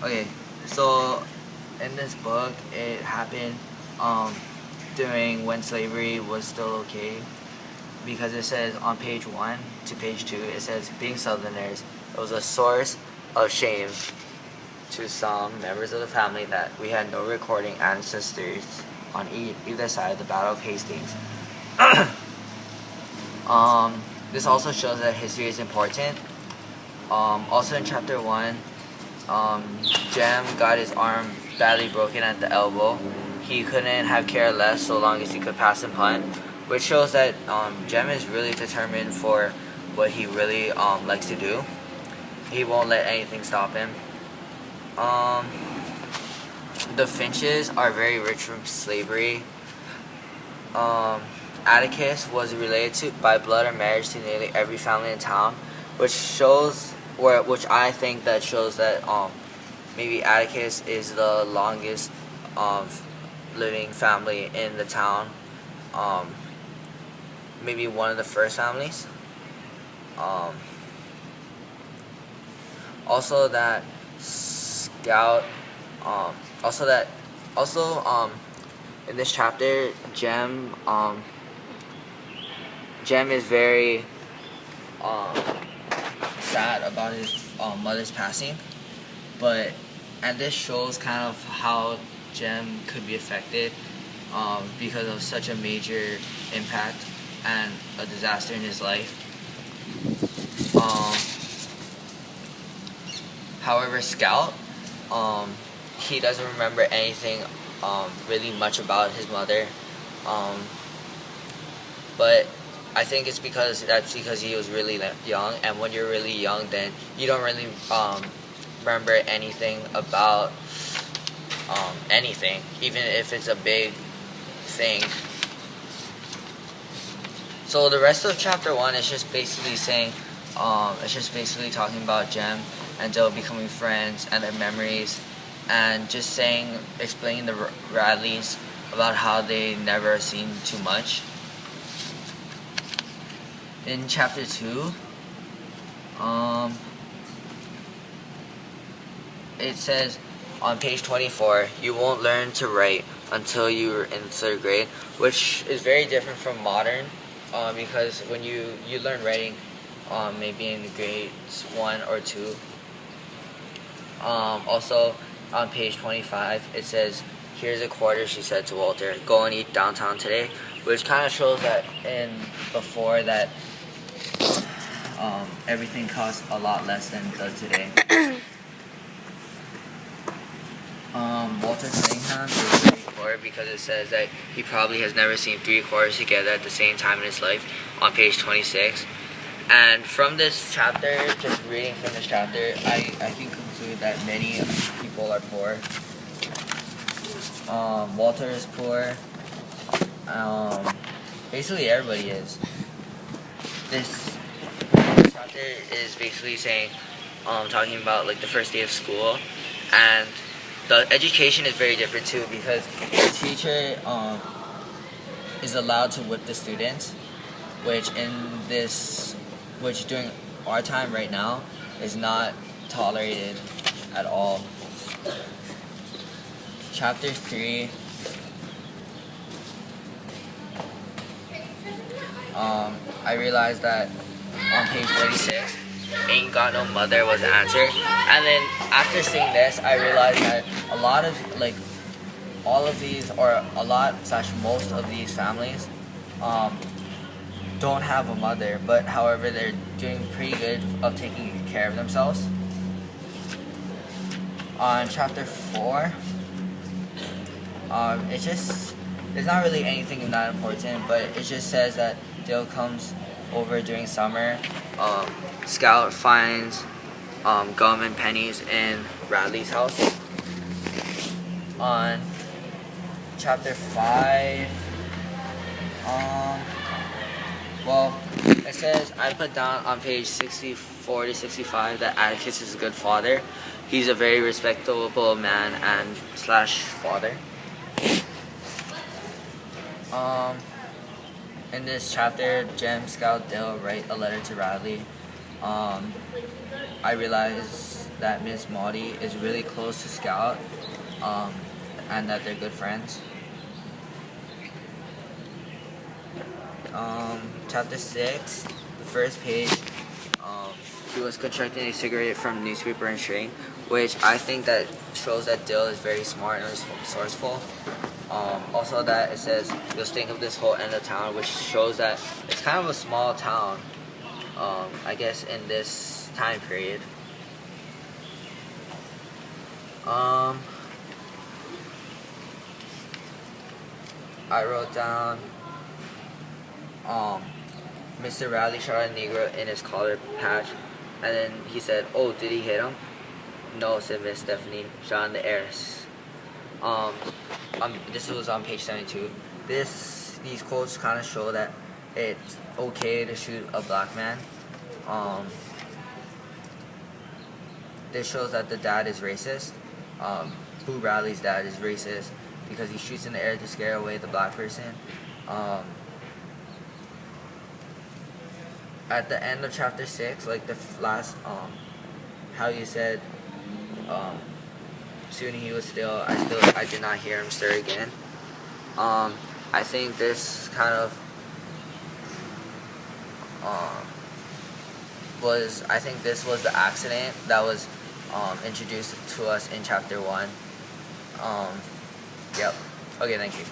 Okay, so in this book, it happened during when slavery was still okay, because it says on page 1 to page 2, it says being Southerners, it was a source of shame to some members of the family that we had no recording ancestors on either side of the Battle of Hastings. This also shows that history is important. Also in chapter 1, Jem got his arm badly broken at the elbow. He couldn't have care less so long as he could pass and punt, which shows that Jem is really determined for what he really likes to do. He won't let anything stop him. The Finches are very rich from slavery. Atticus was related to by blood or marriage to nearly every family in town, which I think that shows that maybe Atticus is the longest living family in the town. Maybe one of the first families. Also that Scout. In this chapter, Jem is very sad about his mother's passing, and this shows kind of how Jem could be affected because of such a major impact and a disaster in his life. However, Scout, he doesn't remember anything really much about his mother, but I think it's because he was really young, and when you're really young, then you don't really remember anything about anything, even if it's a big thing. So the rest of chapter 1 is just basically saying, it's just basically talking about Jem and Joe becoming friends and their memories, and just explaining the Radleys about how they never seen too much. In chapter 2, it says on page 24, you won't learn to write until you're in 3rd grade, which is very different from modern, because when you learn writing maybe in grades 1 or 2. Also on page 25, it says, here's a quarter, she said to Walter, go and eat downtown today, which kind of shows that before that everything costs a lot less than it does today. Walter Cunningham is very poor because it says that he probably has never seen 3 quarters together at the same time in his life on page 26. And from this chapter, just reading from this chapter, I can conclude that many people are poor. Walter is poor. Basically everybody is. This chapter is basically saying, talking about like the first day of school, and the education is very different too, because the teacher is allowed to whip the students, which during our time right now is not tolerated at all. Chapter 3. I realized that on page 36, ain't got no mother was the answer. And then after seeing this, I realized that a lot of, all of these, or a lot / most of these families don't have a mother, but however they're doing pretty good of taking care of themselves. On chapter 4, it's not really anything that important, but it just says that Dale comes over during summer. Scout finds gum and pennies in Radley's house. On chapter 5, it says, I put down on page 64 to 65 that Atticus is a good father. He's a very respectable man and / father. In this chapter, Jem, Scout, Dale write a letter to Radley. I realized that Miss Maudie is really close to Scout, and that they're good friends. Chapter 6, the first page, he was constructing a cigarette from newspaper and string, which I think that shows that Dill is very smart and resourceful. Also that it says, just think of this whole end of town, which shows that it's kind of a small town, I guess in this time period. I wrote down, Mr. Riley shot a Negro in his collar patch, and then he said, "Oh, did he hit him?" "No," said Miss Stephanie, "shot in the air." This was on page 72. These quotes kind of show that it's okay to shoot a black man. This shows that the dad is racist. Boo Riley's dad is racist because he shoots in the air to scare away the black person. At the end of chapter 6, like the last, how you said, soon he was still, I did not hear him stir again. I think this kind of, this was the accident that was, introduced to us in chapter 1. Yep. Okay, thank you.